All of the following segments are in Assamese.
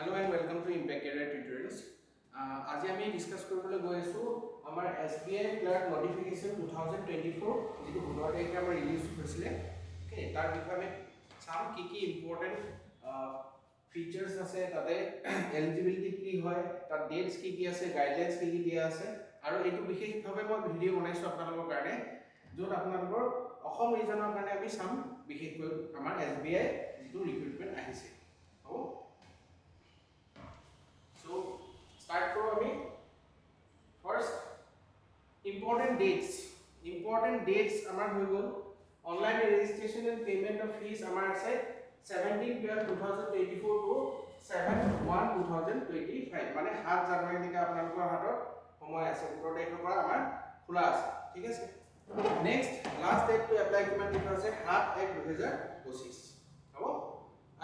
Hello and welcome to Impact Career Tutorials. आज আমি ডিসকাস কৰিবলৈ গৈ আছো আমাৰ SBI ক্লাৰ্ক নটিফিকেশন 2024 যেটো 15 তাৰিখে আমাৰ ৰিলিজ হৈছিলে ওকে তাৰ বিষয়ে আমি চাম কি কি ইম্পৰ্টেন্ট ফিচাৰ্স আছে তাতে এলিজিবিলিটি কি হয় তাৰ ডেটস কি আছে গাইডলাইনস কি দিয়া আছে আৰু এইটো বিশেষভাৱে মই ভিডিও বনাইছো আপোনালোকৰ কাৰণে যত আপোনালোকৰ অসম ৰিজনৰ কাৰণে আমি চাম বিশেষকৈ আমাৰ SBI যেটো ৰিক্ৰুটমেন্ট আহিছে হ'ব So start karo ami first important dates amar hoy gol online registration and payment of fees amar ase 17/12/2024 to 7/1/2025 mane 7 January nika apnalokor hatot somoy ase 15 tarik pora amar khula ase thik ase next last date to apply kiman dikha ase 7/1/2025 hobo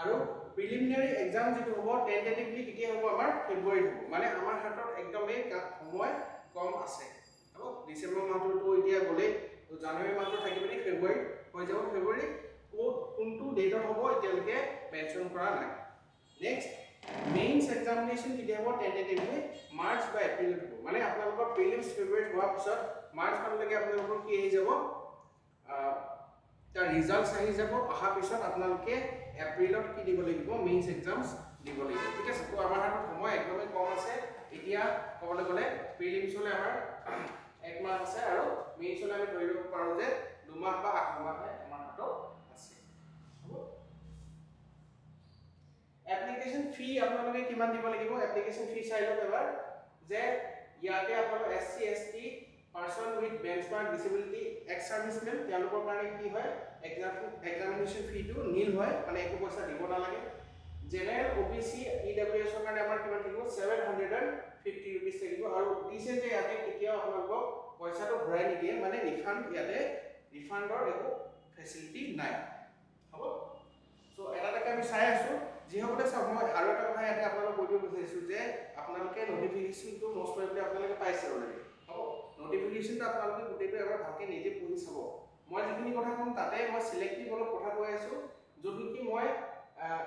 aru preliminary exam যেটো হ'ব টেন্টেটিভলি কেতিয়া হ'ব আমাৰ ফেব্ৰুৱাৰীত হ'ব মানে আমাৰ হাতত একদমই সময় কম আছে হ'ব ডিসেম্বৰ মাহটো এতিয়া গলে তো জানুৱাৰী মাহটো থাকিব নি ফেব্ৰুৱাৰীত হৈ যাব ফেব্ৰুৱাৰী কোনটো ডেটত হ'ব এতিয়ালৈকে মেনশন কৰা নাই নেক্সট মেইনছ এক্সামিনেশন কেতিয়া হ'ব টেন্টেটিভলি মাৰ্চ বা এপ্ৰিলত হ'ব মানে আপোনালোকৰ প্ৰিলিমছ ফেব্ৰুৱাৰীত হোৱাৰ পিছত মাৰ্চ মাহলৈকে আপোনালোকৰ কি আহি যাব তাৰ ৰিজাল্টস আহি যাব অহা পিছত আপোনালোকে এপ্ৰিলত কি দিব লাগিব মেইনছ এক্সামস দিব লাগিব ঠিক আছে তো আমাৰ হাতত সময় একদমই কম আছে এতিয়া ক'বলৈ গলে প্ৰিলিমছ হলে আমাৰ এক মাহ আছে আৰু মেইনছ হলে আমি ধৰিব পাৰো যে 2 মাহ বা 8 মাহ আমাৰ হাতত আছে হ'ব এপ্লিকেশন ফি আপোনালোকে কিমান দিব লাগিব এপ্লিকেশন ফি চাই লওক এবাৰ যে ইয়াতে আপোনালোক SC ST person with benchmark disability ex servicemen তেওঁলোকৰ কাৰণে কি হয় examination fee টো নীল হয় মানে একো পইচা দিব নালাগে জেনাৰেল OBC EWS ৰ কাৰণে আমাৰ কিমান থাকিব 750 rupees থাকিব আৰু দিছে যে ইয়াতে কেতিয়া আপোনালোকক পইচাটো ঘূৰাই নিদিয়ে মানে ৰিফান্ড ইয়াতে ৰিফান্ডৰ একো ফেসিলিটি নাই হ'ব সো এটাকে আমি চাই আছো যিসকলে চাব মই আৰু এটা কথা ইয়াতে আপোনালোকক কৈ দিব বিচাৰিছো যে আপোনালোকে নটিফিকেশনটো মোষ্ট প্ৰবলি আপোনালোকে পাইছে অলৰেডি হ'ব নটিফিকেশনটো আপোনালোকে গুটেটো এবাৰ ভালকে নিজে পঢ়ি চাব মই যিখিনি কথা কম তাতে মই সিলেক্টিভ অলপ কথা কৈ আছো যদি কি মই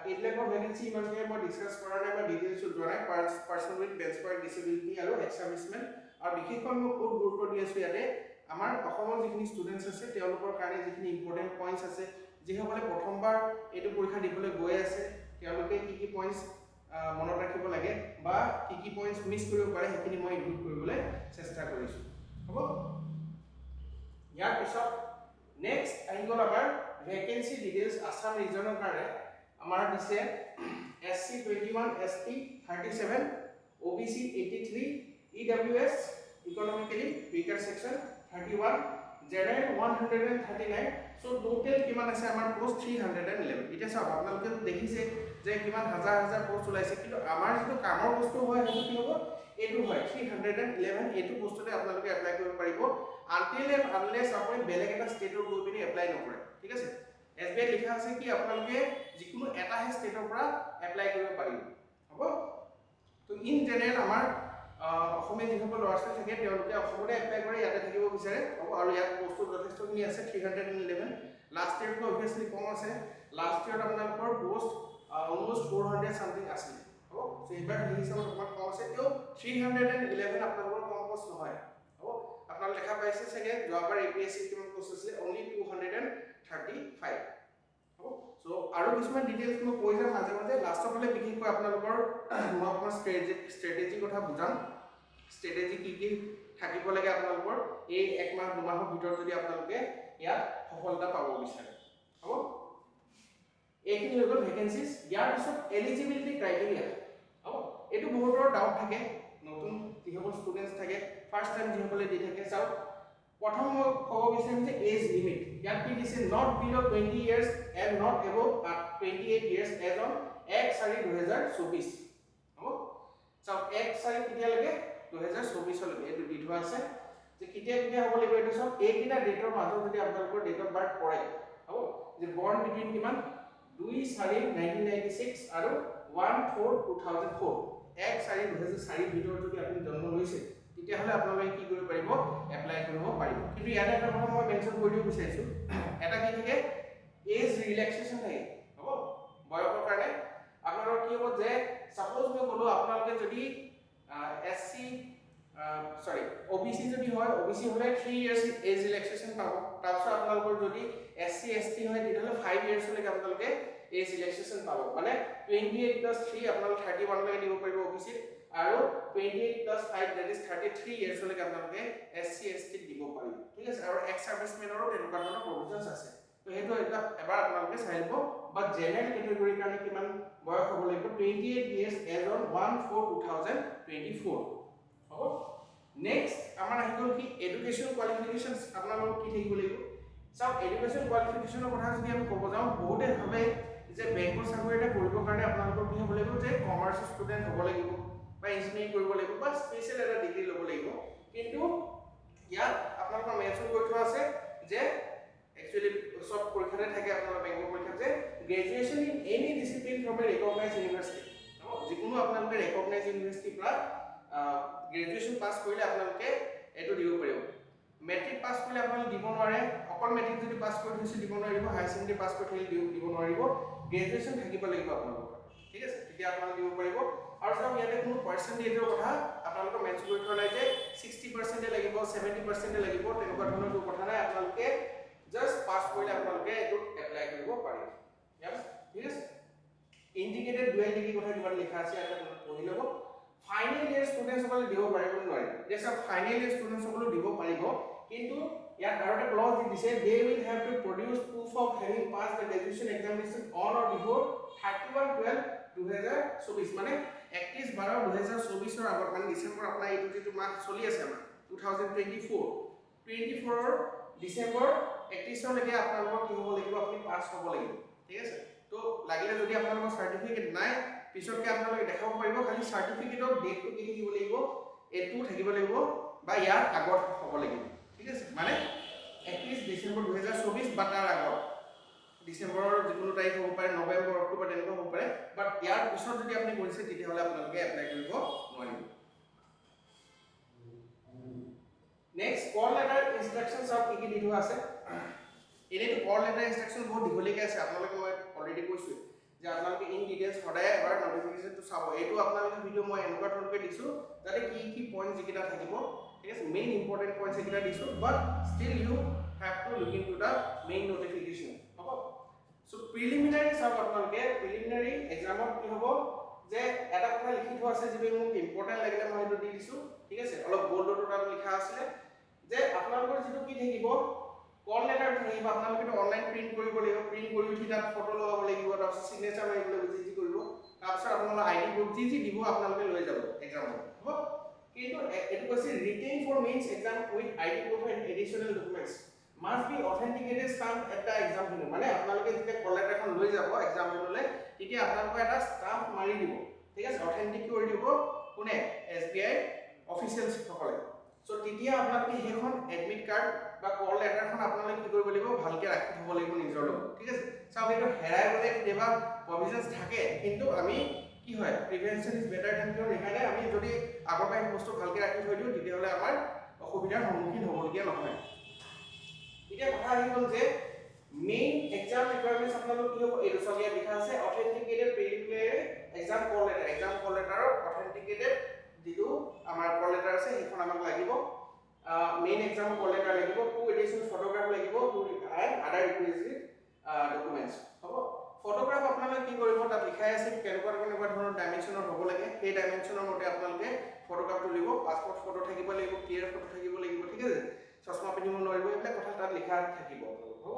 এইবিলাকৰ ভ্যাকেন্সি ইমানকে মই ডিসকাস কৰা নাই বা ডিটেইলছ যোৱা নাই পাৰ্সন উইথ বেঞ্চমাৰ্ক ডিসেবিলিটি আৰু এক্স সাৰ্ভিসমেন আৰু বিশেষকৈ মই খুব গুৰুত্ব দি আছো ইয়াতে আমাৰ অসমৰ যিখিনি ষ্টুডেন্টস আছে তেওঁলোকৰ কাৰণে যিখিনি ইম্পৰ্টেন্ট পইণ্টস আছে যিসকলে প্ৰথমবাৰ এইটো পৰীক্ষা দিবলৈ গৈ আছে তেওঁলোকে কি পইণ্টস মনত ৰাখিব লাগে বা কি পইণ্টস মিস কৰিব পাৰে সেইখিনি মই ইনক্লুড কৰিবলৈ চেষ্টা কৰিছো হ'ব ইয়াৰ পিছত নেক্সট আহি গ'ল আমাৰ ভ্যাকেন্সি ডিটেইলছ আসাম ৰিজনৰ কাৰণে আমাৰ দিছে SC 21 ST 37 OBC 83 EWS economically weaker section 31 general 139 so total কিমান আছে আমাৰ পোষ্ট 311 এটা সব আপোনালোকে দেখিছে যে কিমান হাজাৰ হাজাৰ পোষ্ট ওলাইছে কিন্তু আমাৰ যেটো কামৰ বস্তু হয় সেইটো কি হ'ব এটো হয় 311 এটো পোষ্টতে আপোনালোকে এপ্লাই কৰিব পাৰিব until and unless আপুনি বেলেগ এটা ষ্টেটৰ গৈ পিনি এপ্লাই নকৰে ঠিক আছে SBI লিখা আছে কি আপোনালোকে যিকোনো এটা হে ষ্টেটৰ পৰা এপ্লাই কৰিব পাৰিব হ'ব তো ইন জেনাৰেল আমাৰ অসমে যিসকল ল'ৰা-ছোৱালী থাকে তেওঁলোকে অসমতে এপ্লাই কৰি ইয়াতে থাকিব বিচাৰে হ'ব আৰু ইয়াত পোষ্ট যথেষ্টখিনি আছে 311 লাষ্ট ইয়েৰটো অবভিয়াসলি কম আছে লাষ্ট ইয়েৰত আপোনালোকৰ পোষ্ট অলমোষ্ট 400 সামথিং আছিল হ'ব সো এবাৰ হিচাপত অকমান কম আছে তেও 311 আপোনালোকৰ কম পোষ্ট নহয় হ'ব আপোনালোকে লেখা পাইছে চাগে যোৱাবাৰ APSC কিমান পোষ্ট আছিল only 235 হ'ব সো আৰু কিছুমান ডিটেইলছ মই কৈ যাম মাজে মাজে লাষ্টৰ ফালে বিশেষকৈ আপোনালোকৰ মই আপোনাৰ ষ্ট্ৰেটেজি কথা বুজাম ষ্ট্ৰেটেজি কি থাকিব লাগে আপোনালোকৰ এই এক মাহ দুমাহৰ ভিতৰত যদি আপোনালোকে ইয়াত সফলতা পাব বিচাৰে হ'ব এইখিনি হৈ গ'ল ভ্যাকেন্সিজ ইয়াৰ পিছত এলিজিবিলিটি ক্ৰাইটেৰিয়া হ'ব এইটো বহুতৰ ডাউট থাকে নতুন যিসকল ষ্টুডেন্টস থাকে ফাৰ্স্ট টাইম যিসকলে দি থাকে চাও প্ৰথম ক'ব বিচাৰিম যে এজ লিমিট ইয়াত কি দিছে not below 20 years and not above 28 years as on 1/4/2024 হ'ব চাও 1/4 কেতিয়া লাগে 2024 লৈকে এইটো দি থোৱা আছে যে কেতিয়া হ'ব লাগিব এইটো সব এইকিটা ডেটৰ মাজত যদি আপোনালোকৰ ডেট অফ বাৰ্থ পৰে হ'ব যে বৰ্ন বিটুইন কিমান 2/4/1996 আৰু 1/4/2004 1/4/2004 ভিতৰত যদি আপুনি জন্ম লৈছে তেতিয়া হলে আপোনালোকে কি কৰিব পাৰিব এপ্লাই কৰিব পাৰিব কিন্তু ইয়াতে এটা কথা মই মেনশন কৰি দিব বিচাৰিছো এটা কি থাকে এজ ৰিলেক্সেশন থাকে হ'ব বয়সৰ কাৰণে আপোনালোকৰ কি হ'ব যে সাপোজ মই কলো আপোনালোকে যদি এসসি সরি ওবিসি যদি হয় ওবিসি হলে 3 ইয়ার্স এজ রিল্যাক্সেশন পাব তাৰপিছত আপোনালোকৰ যদি এসসি এসটি হয় তেতিয়াহলে 5 ইয়ার্স লৈকে আপোনালোকে এজ রিল্যাক্সেশন পাব মানে 28 + 3 আপোনালোকে 31 লৈকে দিব পাৰিব ওবিসি আৰু 28 + 5 that is 33 ইয়াৰ্স লৈকে আপোনালোকে এসসি এসটি দিব পাৰিব ঠিক আছে আৰু এক্স সাৰ্ভিসমেনৰো তেনেকুৱা ধৰণৰ প্ৰভিজনছ আছে তো হেতু এটা এবাৰ আপোনালোকে চাই লব বা জেনাৰেল ক্যাটাগৰীৰ কাৰণে কিমান বয়স হ'ব লাগিব 28 years as on 1/4/2024 হ'ব নেক্সট আমাৰ আহিল কি এডুকেশন কোৱালিফিকেশনস আপোনালোক কি থাকিব লাগিব সব এডুকেশন কোৱালিফিকেশনৰ কথা যদি আমি ক'ব যাওঁ বহুতে ভাবে যে বেংকৰ চাকৰি এটা কৰিবৰ কাৰণে আপোনালোকৰ কি হ'ব লাগিব যে কমাৰ্চ ষ্টুডেন্ট হ'ব লাগিব বা ইঞ্জিনিয়াৰিং কৰিব লাগিব বা স্পেশাল এটা ডিগ্ৰী ল'ব লাগিব কিন্তু ইয়াত আপোনালোকৰ মেনশন কৰি থোৱা আছে যে একচুয়ালি সব পৰীক্ষাতে থাকে আপোনালোকৰ বেংকৰ পৰীক্ষাত যে graduation in any discipline from A recognised university যিকোনো আপোনালোকে ৰিকগনাইজড ইউনিভাৰ্সিটিৰ পৰা গ্ৰেজুৱেচন পাস কৰিলে আপোনালোকে এটো দিব পাৰিব মেট্ৰিক পাস কৰিলে আপোনালোকে দিব নোৱাৰে অকল মেট্ৰিক যদি পাস কৰি থৈছে দিব নোৱাৰিব হাই সেকেন্ডাৰী পাস কৰি থৈলে দিব নোৱাৰিব গ্ৰেজুৱেচন থাকিব লাগিব আপোনালোকৰ ঠিক আছে তেতিয়া আপোনালোকে দিব পাৰিব আৰু সব ইয়াতে কোনো পাৰ্সেন্টেজৰ কথা আপোনালোকৰ মেনশন কৰি থোৱা নাই যে 60% লাগিব 70% লাগিব তেনেকুৱা ধৰণৰ কোনো কথা নাই আপোনালোকে জাস্ট পাস কৰিলে আপোনালোকে এটো এপ্লাই কৰিব পাৰিব ঠিক আছে ইন্ডিকেটেড ডুৱেল ডিগ্ৰী কথা কিবা লিখা আছে এটা পঢ়ি লব ফাইনাল ইয়াৰ ষ্টুডেন্টস সকলে দিব পাৰিব নোৱাৰে যে সব ফাইনাল ইয়াৰ ষ্টুডেন্টস সকলে দিব পাৰিব কিন্তু ইয়াত আৰু এটা ক্লজ দি দিছে they will have to produce proof of having passed the graduation examination on or before 31/12/2024 মানে 31/12/2024 ৰ আগত মানে ডিসেম্বৰ আপোনাৰ এইটো যেটো মাহ চলি আছে আমাৰ 2024 ৰ ডিসেম্বৰ 31 লৈকে আপোনালোকৰ কি হ'ব লাগিব আপুনি পাস হ'ব লাগিব ঠিক আছে তো লাগিলে যদি আপোনালোকৰ সাৰ্টিফিকেট নাই পিছৰকে আপোনালোকে দেখাব পাৰিব খালি সাৰ্টিফিকেটৰ ডেটটো কি থাকিব লাগিব এটো থাকিব লাগিব বা ইয়াৰ আগত হ'ব লাগিব ঠিক আছে মানে 31 ডিসেম্বৰ 2024 বা তাৰ আগত ডিসেম্বৰৰ যিকোনো তাৰিখ হ'ব পাৰে নৱেম্বৰ অক্টোবৰ তেনেকুৱা হ'ব পাৰে বাট ইয়াৰ পিছত যদি আপুনি কৰিছে তেতিয়াহলে আপোনালোকে এপ্লাই কৰিব নোৱাৰিব নেক্সট কল লেটাৰ ইনষ্ট্ৰাকচনছ অফ কি দি থোৱা আছে এনেটো কল লেটাৰ ইনষ্ট্ৰাকচন বহুত দীঘলীয়া আছে আপোনালোকে মই অলৰেডি কৈছো যে আপোনালোকে ইন ডিটেইলছ সদায় এবাৰ নটিফিকেশনটো চাব এইটো আপোনালোকে ভিডিও মই এনেকুৱা ধৰণকৈ দিছো যাতে কি পইণ্ট যিকিটা থাকিব ঠিক আছে মেইন ইম্পৰ্টেন্ট পইণ্টছ যিকিটা দিছো but still you have to look into the main notification হ'ব সো প্ৰিলিমিনাৰী চাব আপোনালোকে প্ৰিলিমিনাৰী এক্সামত কি হ'ব যে এটা কথা লিখি থোৱা আছে যিটো মোক ইম্পৰ্টেন্ট লাগিলে মই এইটো দি দিছো ঠিক আছে অলপ বোল্ডটো তাত লিখা আছে যে আপোনালোকৰ যিটো কি থাকিব কল লেটাৰ থাকিব আপোনালোকে অনলাইন প্ৰিন্ট কৰিব লাগিব প্ৰিন্ট কৰি উঠি তাত ফটো লগাব লাগিব তাৰপিছত সিগনেচাৰ মাৰিব লাগিব যি কৰিব তাৰপিছত আপোনালোকৰ আইডি প্ৰুফ যি দিব আপোনালোকে লৈ যাব এক্সামত হ'ব কিন্তু এটো কৈছে retain for mains exam with ID proof and additional documents must be authenticated stamp at the exam venue মানে আপোনালোকে যেতিয়া কল লেটাৰখন লৈ যাব এক্সাম ভেন্যুলৈ তেতিয়া আপোনালোকে এটা ষ্টাম্প মাৰি দিব ঠিক আছে অথেন্টিক কৰি দিব কোনে এসবিআই অফিচিয়েলছ সকলে সো তেতিয়া আপোনালোকে হেখন এডমিট কাৰ্ড বা কল লেটাৰখন আপোনালোকে কি কৰিব লাগিব ভালকে ৰাখি থব লাগিব নিজৰ লগত ঠিক আছে চাওক এইটো হেৰাই গলে কেতিয়াবা প্ৰভিজনছ থাকে কিন্তু আমি কি হয় প্ৰিভেনশন ইজ বেটাৰ দেন কিউৰ এখানে আমি যদি আগৰ পৰা বস্তু ভালকে ৰাখি থৈ দিও তেতিয়াহলে আমাৰ অসুবিধাৰ সন্মুখীন হ'বলগীয়া নহয় এতিয়া কথা আহি গ'ল যে মেইন এক্সাম ৰিকুৱাৰমেন্টছ আপোনালোক কি হ'ব এইটো সবিয়া লিখা আছে অথেন্টিকেটেড প্ৰিলিমিনাৰী এক্সাম কল লেটাৰৰ অথেন্টিকেটেড যিটো আমাৰ কল লেটাৰ আছে সেইখন আমাক লাগিব মেইন এক্সাম কল লেটাৰ লাগিব টু এডিশন ফটোগ্ৰাফ লাগিব টু এণ্ড আদাৰ ৰিকুইজিট ডকুমেন্টছ হ'ব ফটোগ্ৰাফ আপোনালোকে কি কৰিব তাত লিখাই আছে কেনেকুৱা ধৰণৰ ডাইমেনশনৰ হ'ব লাগে সেই ডাইমেনশনৰ মতে আপোনালোকে ফটোগ্ৰাফ তুলিব পাসপোৰ্ট ফটো থাকিব লাগিব ক্লিয়াৰ ফটো থাকিব লাগিব ঠিক আছে চশমা পিন্ধিব নোৱাৰিব এইবিলাক কথা তাত লিখা থাকিব হ'ব তো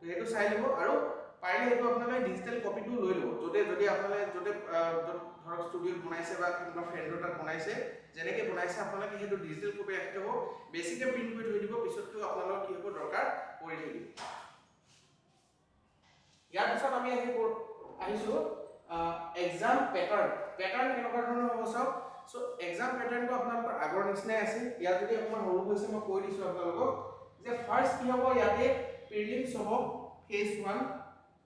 সেইটো চাই লিব আৰু পাৰিলে সেইটো আপোনালোকে ডিজিটেল কপিটো লৈ লব যদি আপোনালোকে ধৰক ষ্টুডিঅ'ত বনাইছে বা কোনোবা ফ্ৰেণ্ডৰ তাত বনাইছে যেনেকৈ বনাইছে আপোনালোকে সেইটো ডিজিটেল কপি ৰাখি থব বেছিকৈ প্ৰিণ্ট কৰি থৈ দিব পিছতটো আপোনালোকৰ কি হ'ব দৰকাৰ পৰি থাকিব ইয়াৰ পিছত আমি আহিছো এক্সাম পেটাৰ্ণ কেনেকুৱা ধৰণৰ হ'ব চাওক সো এক্সাম পেটাৰ্ণটো আপোনালোকৰ আগৰ নিচিনাই আছে ইয়াত যদি আপোনাৰ সৰু হৈছে মই কৈ দিছো আপোনালোকক যে ফাৰ্ষ্ট কি হ'ব ইয়াতে প্ৰিলিমছ হ'ব ফেজ 1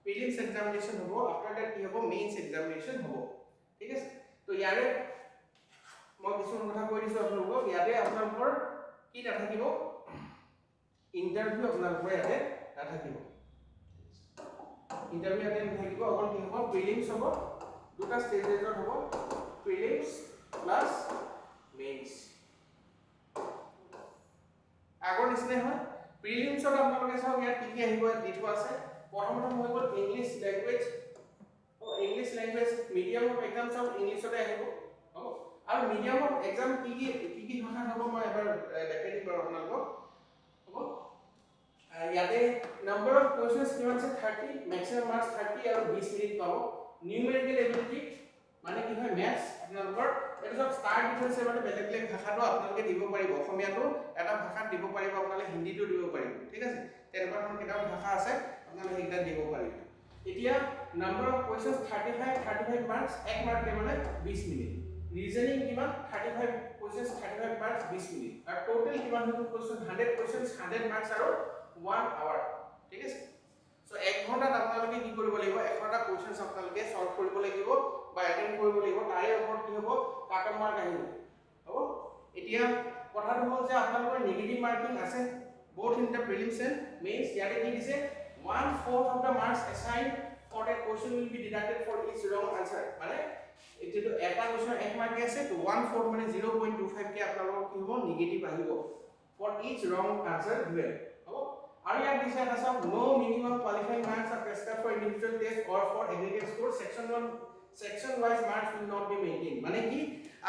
প্ৰিলিমছ এক্সামিনেশ্যন হ'ব আফটাৰ দ্যাট কি হ'ব মেইনছ এক্সামিনেশ্যন হ'ব ঠিক আছে তো ইয়াৰে মই কিছুমান কথা কৈ দিছো আপোনালোকক ইয়াতে আপোনালোকৰ কি নাথাকিব ইন্টাৰভিউ আপোনালোকৰ ইয়াতে নাথাকিব ইন্টাৰভিউ ইয়াতে নাথাকিব অকল কি হ'ব প্ৰিলিমছ হ'ব দুটা ষ্টেজত হ'ব প্ৰিলিমছ প্লাস মেইনছ আগৰ নিচিনাই হয় প্ৰিলিমছত আপোনালোকে চাওক ইয়াত কি কি আহিব দি থোৱা আছে প্ৰথমতে হৈ গ'ল English language medium of exam চাওক ইংলিছতে আহিব হ'ব আৰু মিডিয়াম অফ এক্সাম কি ভাষাত হ'ব মই এবাৰ দেখাই দিম বাৰু আপোনালোকক হ'ব ইয়াতে নাম্বাৰ অফ কোৱেশ্চনছ কিমান আছে 30 ম্যাক্সিমাম মাৰ্কস 30 আৰু 20 মিনিট পাব নিউমেৰিকেল এবিলিটি মানে কি হয় ম্যাথছ আপোনালোকৰ এটা সব স্টাৰ ডিফাৰেন্স মানে বেলেগ বেলেগ ভাষাটো আপোনালোকে দিব পাৰিব অসমীয়াটো এটা ভাষাত দিব পাৰিব আপোনালোকে হিন্দীটো দিব পাৰিব ঠিক আছে তেনেকুৱা ধৰণৰ কেইটামান ভাষা আছে আপোনালোকে সেইকেইটা দিব পাৰিব এতিয়া নাম্বাৰ অফ কোৱেশ্চনছ 35 মাৰ্কস এক মাৰ্ক মানে 20 মিনিট ৰিজনিং কিমান 35 কোৱেশ্চনছ 35 মাৰ্কস 20 মিনিট আৰু টোটাল কিমান হ'ব কোৱেশ্চন 100 কোৱেশ্চনছ 100 মাৰ্কস আৰু 1 আৱাৰ ঠিক আছে সো 1 ঘন্টাত আপোনালোকে কি কৰিব লাগিব 100টা কোৱেশ্চনছ আপোনালোকে সলভ কৰিব লাগিব বা এটেন্ড কৰিব লাগিব তাৰে ওপৰত কি হ'ব কাট অফ মাৰ্ক আহিব হ'ব এতিয়া কথাটো হ'ল যে আপোনালোকৰ নেগেটিভ মাৰ্কিং আছে both in the prelims and mains ইয়াতে কি দিছে 1/4 of the marks assigned for that question will be deducted for each wrong answer মানে যেটো এটা কোৱেশ্চন 1 মাৰ্ক আছে তো 1/4 মানে 0.25 কে আপোনালোকৰ কি হ'ব নেগেটিভ আহিব for each wrong answer given হ'ব আৰু ইয়াত দিছে এটা সব no minimum qualifying marks are prescribed for individual test or for aggregate score section wise marks will not be maintained মানে কি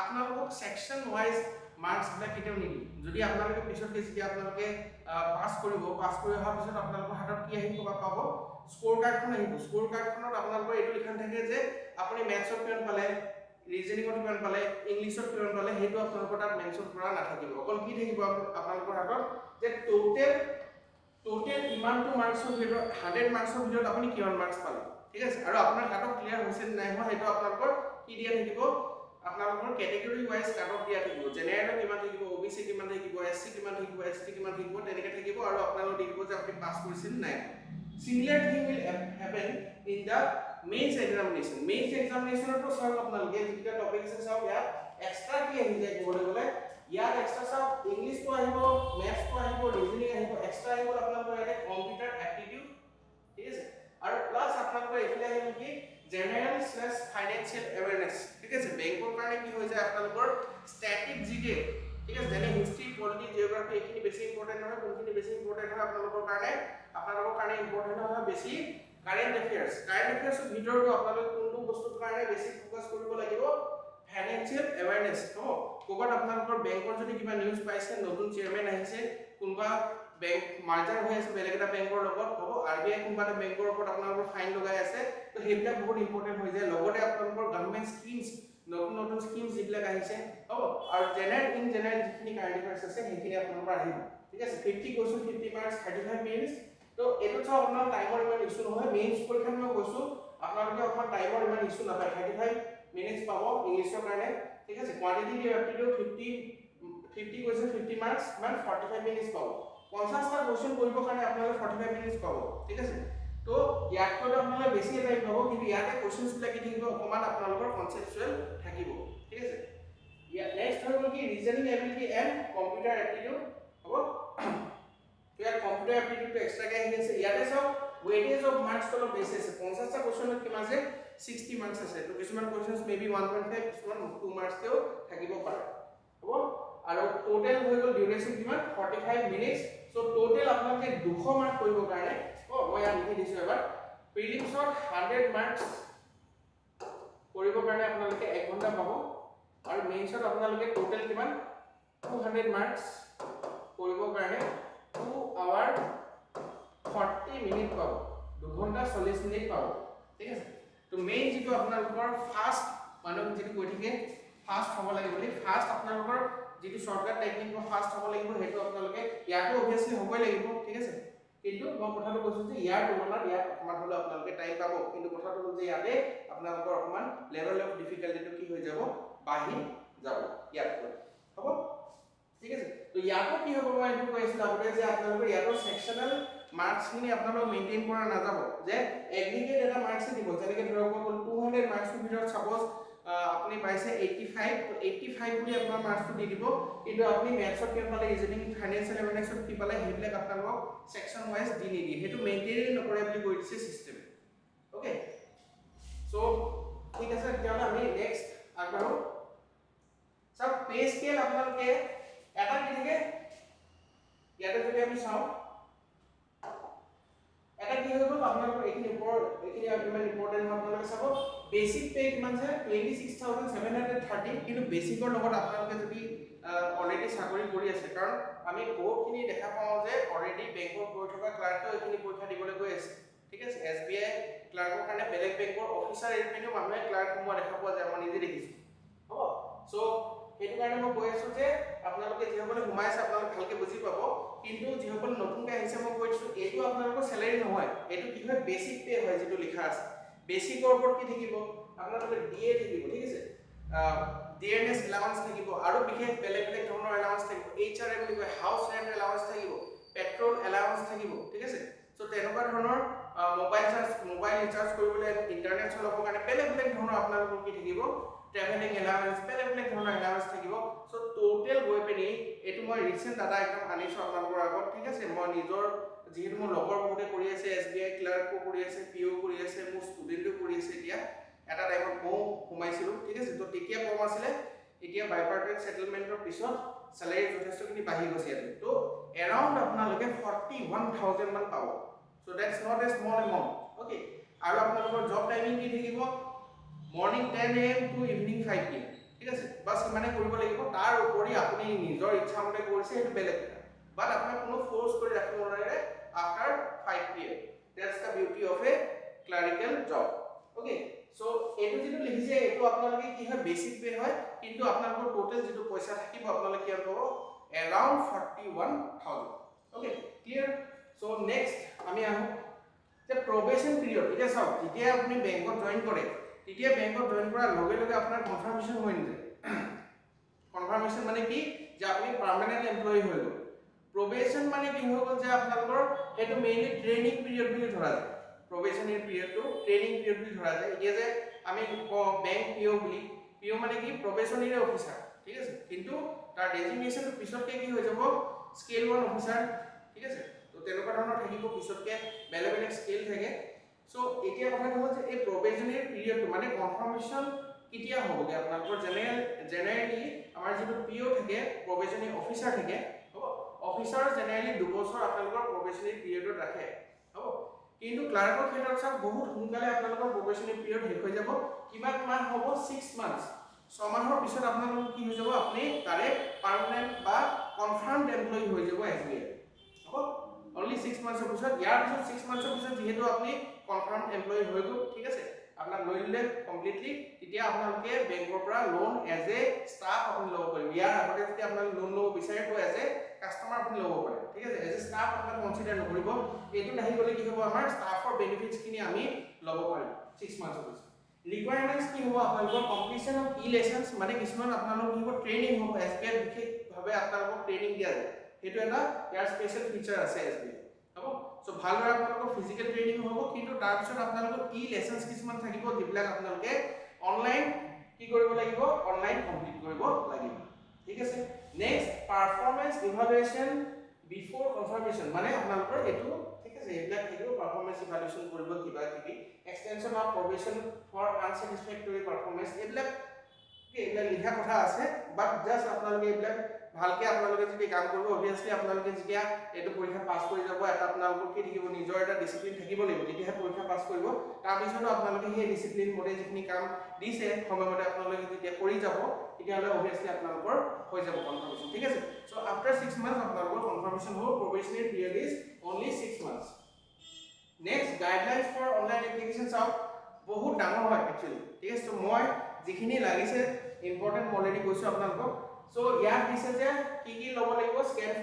আপোনালোকক section wise marks বিলাক কেতিয়াও নিদি যদি আপোনালোকে পিছত যেতিয়া আপোনালোকে পাস কৰি অহাৰ পিছত আপোনালোকৰ হাতত কি আহিব পাব স্কোৰ কাৰ্ডখন আহিব স্কোৰ কাৰ্ডখনত আপোনালোকৰ এইটো লিখান থাকে যে আপুনি ম্যাথছত কিমান পালে ৰিজনিংত কিমান পালে ইংলিছত কিমান পালে হেতু আপোনালোকৰ তাত মেনশন কৰা নাথাকিব অকল কি থাকিব আপোনালোকৰ হাতত যে টোটেল ইমানটো মাৰ্কছৰ ভিতৰত 100 মাৰ্কছৰ ভিতৰত আপুনি কিমান মাৰ্কছ পালে ঠিক আছে আৰু আপোনাৰ কাট অফ ক্লিয়াৰ হৈছে নাই হোৱা হেতু আপোনালোকৰ কি দিয়া থাকিব আপোনালোকৰ ক্যাটেগৰি ওয়াইজ কাট অফ দিয়া থাকিব জেনাৰেল কিমান থাকিব ওবিসি কিমান থাকিব এসসি কিমান থাকিব এসটি কিমান থাকিব তেনেকৈ থাকিব আৰু আপোনালোকে দেখিব যে আপুনি পাস কৰিছিল নাই similar thing will happen in the mains examination তো সব আপোনালোকে যেটা টপিক আছে সব ইয়াত এক্সট্ৰা কি আহি যায় ক'বলৈ গ'লে ইয়াত এক্সট্ৰা সব ইংলিশ তো আহিব ম্যাথছ তো আহিব ৰিজনিং আহিব এক্সট্ৰা আহিব আপোনালোকৰ ইয়াতে কম্পিউটাৰ এপ্টিটিউড ঠিক আছে আৰু প্লাস আপোনালোকৰ এফালে আহিব কি general/financial awareness ঠিক আছে বেংকৰ কাৰণে কি হৈ যায় আপোনালোকৰ স্ট্যাটিক জিকে ঠিক আছে যেনে হিষ্ট্ৰি পলিটি জিওগ্ৰাফি এখিনি বেছি ইম্পৰ্টেন্ট হয় কোনখিনি বেছি ইম্পৰ্টেন্ট হয় আপোনালোকৰ কাৰণে ইম্পৰ্টেন্ট হয় বেছি কাৰেন্ট এফেয়াৰ্সৰ ভিতৰতো আপোনালোকে কোনটো বস্তুৰ কাৰণে বেছি ফোকাস কৰিব লাগিব ফাইনান্সিয়েল এৱাৰনেস হ'ব কোবাত আপোনালোকৰ বেংকৰ যদি কিবা নিউজ পাইছে নতুন চেয়াৰম্যান আহিছে কোনবা বেংক মাৰ্জাৰ হৈ আছে বেলেগ এটা বেংকৰ লগত হ'ব আৰবিআই কোনবাটা বেংকৰ ওপৰত আপোনালোকৰ ফাইন লগাই আছে তো হেবিলাক বহুত ইম্পৰ্টেন্ট হৈ যায় লগতে আপোনালোকৰ গভৰ্ণমেন্ট স্কিমছ নতুন স্কিমছ যিবিলাক আহিছে হ'ব আৰু জেনাৰেল যিখিনি কাৰেন্ট এফেয়াৰ্স আছে সেইখিনি আপোনালোকৰ আহিব ঠিক আছে 50 কোৱেশ্চন 50 মাৰ্কস 35 মিনিটস তো এটো চাও আপোনাৰ টাইমৰ ইমান ইস্যু নহয় মেইনছ পৰীক্ষাত মই কৈছো আপোনালোকে অকমান টাইমৰ ইমান ইস্যু নাপায় 35 মিনিটস পাব ইংলিছৰ কাৰণে ঠিক আছে কোৱান্টিটি এপ্টিটিউড 50 কোৱেশ্চন 50 মাৰ্কস মান 45 মিনিটস পাব 50 টা কোৱেশ্চন কৰিবৰ কাৰণে আপোনালোকে 45 মিনিটস পাব ঠিক আছে তো ইয়াত কৰি আপোনালোকে বেছি টাইম পাব কিন্তু ইয়াতে কোৱেশ্চনছ বিলাক কি থাকিব অকমান আপোনালোকৰ কনসেপচুৱেল থাকিব ঠিক আছে নেক্সট হৈ গ'ল কি reasoning ability and computer aptitude হ'ব ইয়াত কম্পিউটাৰ এপ্টিটিউড এক্সট্ৰাকে আহি আছে ইয়াতে সব ওয়েটেজ অফ মাৰ্কস তো বেছি আছে 50 টা কোৱেশ্চনত কিমান আছে 60 মাৰ্কস আছে তো কিছুমান কোৱেশ্চনছ মেবি 1.5 কিছুমান 2 মাৰ্কস তেও থাকিব পাৰে হ'ব আৰু টোটাল হৈ গ'ল ডিউৰেচন কিমান 45 মিনিটস সো টোটাল আপোনালোকে 200 মাৰ্ক কৰিবৰ কাৰণে মই ইয়াত লিখি দিছো এবাৰ প্ৰিলিমছত 100 মাৰ্কস কৰিবৰ কাৰণে আপোনালোকে 1 ঘণ্টা পাব আৰু মেইনছত আপোনালোকে টোটাল কিমান 200 মাৰ্কস কৰিবৰ কাৰণে 2 আৱাৰ 40 মিনিট পাব 2 ঘণ্টা 40 মিনিট পাব ঠিক আছে তো মেইন যেটো আপোনালোকৰ ফাস্ট মানুহ যেটো কৈ থাকে ফাস্ট হ'ব লাগে বুলি ফাস্ট আপোনালোকৰ যেটো শৰ্টকাট টেকনিক বা ফাস্ট হ'ব লাগিব হেতু আপোনালোকে ইয়াতো অবিয়াসলি হ'বই লাগিব ঠিক আছে কিন্তু মই কথাটো কৈছো যে ইয়াৰ তুলনাত ইয়াত অকমান হলে আপোনালোকে টাইম পাব কিন্তু কথাটো হ'ল যে ইয়াতে আপোনালোকৰ অকমান লেভেল অফ ডিফিকাল্টিটো কি হৈ যাব বাঢ়ি যাব ইয়াত হ'ব ঠিক আছে তো ইয়াতো কি হ'ব মই এইটো কৈছিলো আগতে যে আপোনালোকৰ ইয়াতো সেকশনাল মাৰ্কস খিনি আপোনালোক মেইনটেইন কৰা নাযাব যে এগ্ৰিগেট এটা মাৰ্কস দিব যেনেকৈ ধৰক 200 মাৰ্কসৰ ভিতৰত সাপোজ আপুনি পাইছে 85 তো 85 বুলি আপোনাৰ মাৰ্কসটো দি দিব কিন্তু আপুনি ম্যাথছত কিমান পালে ৰিজনিং ফাইনান্সিয়েল এৱাৰনেছত কি পালে হেবিলাক আপোনালোক সেকশন ওয়াইজ দি নিদি হেতু মেইনটেইন নকৰে বুলি কৈ দিছে সিস্টেম ওকে সো ঠিক আছে তেতিয়াহ'লে আমি নেক্সট পাৰো সব পে স্কেল আপোনালোকে এটা কি থাকে ইয়াতে যদি আমি চাও এটা কি হৈ গ'ল আপোনালোকৰ এইখিনি ইমান ইম্পৰ্টেন্ট আপোনালোকে চাব বেসিক পে কিমান আছে 26730 কিন্তু বেসিকৰ লগত আপোনালোকে যদি অলৰেডি চাকৰি কৰি আছে কাৰণ আমি বহুতখিনি দেখা পাওঁ যে অলৰেডি বেংকত গৈ থকা ক্লাৰ্কেও এইখিনি পৰীক্ষা দিবলৈ গৈ আছে ঠিক আছে SBI ক্লাৰ্কৰ কাৰণে বেলেগ বেংকৰ অফিচাৰ এৰিপিনেও মানুহে ক্লাৰ্ক সময় দেখা পোৱা যায় মই নিজে দেখিছো হ'ব সো সেইটো কাৰণে মই কৈ আছো যে আপোনালোকে যিসকলে ঘুমাইছে আপোনালোকে ভালকে বুজি পাব কিন্তু যিসকলে নতুনকৈ আহিছে মই কৈছো এইটো আপোনালোকৰ স্যালাৰি নহয় এইটো কি হয় বেসিক পে হয় যেটো লিখা আছে বেসিকৰ ওপৰত কি থাকিব আপোনালোকে ডিএ থাকিব ঠিক আছে ডিএনএস এলাউন্স থাকিব আৰু বিশেষ বেলেগ বেলেগ ধৰণৰ এলাউন্স থাকিব এইচআৰএ বুলি কয় হাউস ৰেন্ট এলাউন্স থাকিব পেট্ৰল এলাউন্স থাকিব ঠিক আছে সো তেনেকুৱা ধৰণৰ মোবাইল ৰিচাৰ্জ কৰিবলৈ ইন্টাৰনেট চলাবৰ কাৰণে বেলেগ বেলেগ ধৰণৰ আপোনালোকৰ কি থাকিব ট্ৰেভেলিং এলাউন্স বেলেগ বেলেগ ধৰণৰ এলাউন্স থাকিব সো টোটাল গৈ পেনি এটো মই ৰিসেন্ট ডাটা একদম আনিছো আপোনালোকৰ আগত ঠিক আছে মই নিজৰ যিহেতু মোৰ লগৰ বহুতে কৰি আছে SBI ক্লাৰ্কো কৰি আছে পিও কৰি আছে মোৰ ষ্টুডেন্টও কৰি আছে এতিয়া এটা টাইমত মই সোমাইছিলো ঠিক আছে তো তেতিয়া কম আছিল এতিয়া বাইপাৰ্টেড সেটেলমেন্টৰ পিছত স্যালাৰি যথেষ্টখিনি বাঢ়ি গৈছে তো এৰাউন্ড আপোনালোকে 41000 মান পাব so that's not a small amount okay আৰু আপোনালোকৰ জব টাইমিং কি থাকিব morning 10 AM to evening 5 PM ঠিক আছে বাস মানে কৰিব লাগিব তাৰ উপৰি আপুনি নিজৰ ইচ্ছা মতে কৰিছে সেইটো বেলেগ কথা বাট আপোনাক কোনো ফোৰ্স কৰি ৰাখিব নোৱাৰে after 5 PM that's da beauty of A clerical job okay so এটো যেটো লিখিছে এটো আপোনালোকে কি হয় বেসিক পে হয় কিন্তু আপোনালোকৰ টোটাল যেটো পইচা থাকিব আপোনালোকে কি হ'ব around 41000 okay clear so next আমি আহো যে প্ৰবেশন পিৰিয়ড এটা চাও যেতিয়া আপুনি বেংকত জয়েন কৰে তেতিয়া বেংকত জয়েন কৰাৰ লগে লগে আপোনাৰ কনফাৰ্মেশন হৈ নিছে কনফাৰ্মেশন মানে কি যে আপুনি পাৰ্মানেন্ট এমপ্লয়ি হৈ গ'ল প্ৰবেশন মানে কি হৈ গ'ল যে আপোনালোকৰ হেতু মেইনলি ট্ৰেইনিং পিৰিয়ড বুলি ধৰা যায় প্ৰবেশনাৰি পিৰিয়ডটো ট্ৰেইনিং পিৰিয়ড বুলি ধৰা যায় এতিয়া যে আমি বেংক পিও বুলি পিও মানে কি প্রবেশনারি অফিসার ঠিক আছে কিন্তু তাৰ ডেজিগনেশনটো পিছতকে কি হৈ যাব স্কেল 1 অফিসাৰ ঠিক আছে তো তেনেকুৱা ধৰণৰ থাকিব পিছতকে বেলেগ বেলেগ স্কেল থাকে সো এতিয়া কথা হ'ল যে এই প্রবেশনারি পিৰিয়ডটো মানে কনফাৰ্মেশন কেতিয়া হ'বগে আপোনালোকৰ জেনাৰেলি আমাৰ যেটো পিও থাকে প্ৰবেশনাৰি অফিসাৰ থাকে হ'ব অফিসাৰ জেনাৰেলি 2 বছৰ আপোনালোকৰ প্ৰবেশনাৰি পিৰিয়ডত ৰাখে হ'ব কিন্তু ক্লাৰ্কৰ ক্ষেত্ৰত চাওক বহুত সোনকালে আপোনালোকৰ প্ৰবেশনাৰি পিৰিয়ড শেষ হৈ যাব কিমান মাহ হ'ব 6 মান্থস 6 মাহৰ পিছত আপোনালোকৰ কি হৈ যাব আপুনি তাৰে পার্মানেন্ট বা কনফার্মড এমপ্লয়ি হৈ যাব SBI হ'ব only 6 months of পিছত ইয়াৰ পিছত 6 months of পিছত যেহেতু আপুনি কনফার্ম এমপ্লয়ি হৈ গ'ল ঠিক আছে আপোনাক লৈ ললে কমপ্লিটলি তেতিয়া আপোনালোকে বেংকৰ পৰা লোন এজ এ ষ্টাফ আপুনি ল'ব পাৰিব ইয়াৰ আগতে যদি আপোনালোকে লোন ল'ব বিচাৰে তো এজ এ কাস্টমাৰ আপুনি ল'ব পাৰে ঠিক আছে এজ এ ষ্টাফ আপোনাক কনসিডাৰ নকৰিব এইটো নাহি গলে কি হ'ব আমাৰ ষ্টাফৰ বেনিফিটছ খিনি আমি ল'ব পাৰিম 6 months of পিছত ৰিকোয়াৰমেন্টস কি হ'ব আপোনালোকৰ কমপ্লিশন অফ ই-লেসনস মানে কিছুমান আপোনালোকৰ কি হ'ব ট্ৰেইনিং হ'ব SBI বিশেষভাৱে আপোনালোকক ট্ৰেইনিং দিয়া যায় হেতু এটা ইয়াৰ স্পেশাল ফিচাৰ আছে SBI হ'ব সো ভালদৰে আপোনালোকৰ ফিজিক্যাল ট্ৰেইনিং হ'ব কিন্তু তাৰ পিছত আপোনালোকৰ ই-লেসনস কিছুমান থাকিব যিবিলাক আপোনালোকে অনলাইন কি কৰিব লাগিব অনলাইন কমপ্লিট কৰিব লাগিব ঠিক আছে নেক্সট পাৰফৰম্যান্স ইভালুয়েশন বিফোৰ কনফাৰ্মেশন মানে আপোনালোকৰ এটো ঠিক আছে এইবিলাক থাকিব পাৰফৰম্যান্স ইভালুয়েশন কৰিব কিবা কিবি এক্সটেনশন অফ প্ৰবেশন ফৰ আনসেটিসফ্যাক্টৰি পারফরম্যান্স এইবিলাক লিখা কথা আছে বাট জাস্ট আপোনালোকে এইবিলাক ভালকে আপোনালোকে যদি কাম কৰিব অবিয়াসলি আপোনালোকে যেতিয়া এটো পৰীক্ষা পাস কৰি যাব এটা আপোনালোকৰ কি থাকিব নিজৰ এটা ডিসিপ্লিন থাকিব লাগিব তেতিয়া পৰীক্ষা পাস কৰিব তাৰ পিছত আপোনালোকে সেই ডিসিপ্লিন মতে যিখিনি কাম দিছে সময়মতে আপোনালোকে যেতিয়া কৰি যাব তেতিয়া হলে অবিয়াসলি আপোনালোকৰ হৈ যাব কনফাৰ্মেশন ঠিক আছে সো আফটাৰ 6 মান্থস আপোনালোকৰ কনফাৰ্মেশন হ'ব probationary period is only 6 months next guidelines for online application চাও বহুত ডাঙৰ হয় একচুয়ালি ঠিক আছে মই যিখিনি লাগিছে ইম্পৰ্টেন্ট অলৰেডি কৈছো আপোনালোকক সো ইয়াত দিছে যে কি কি ল'ব লাগিব স্ক্যান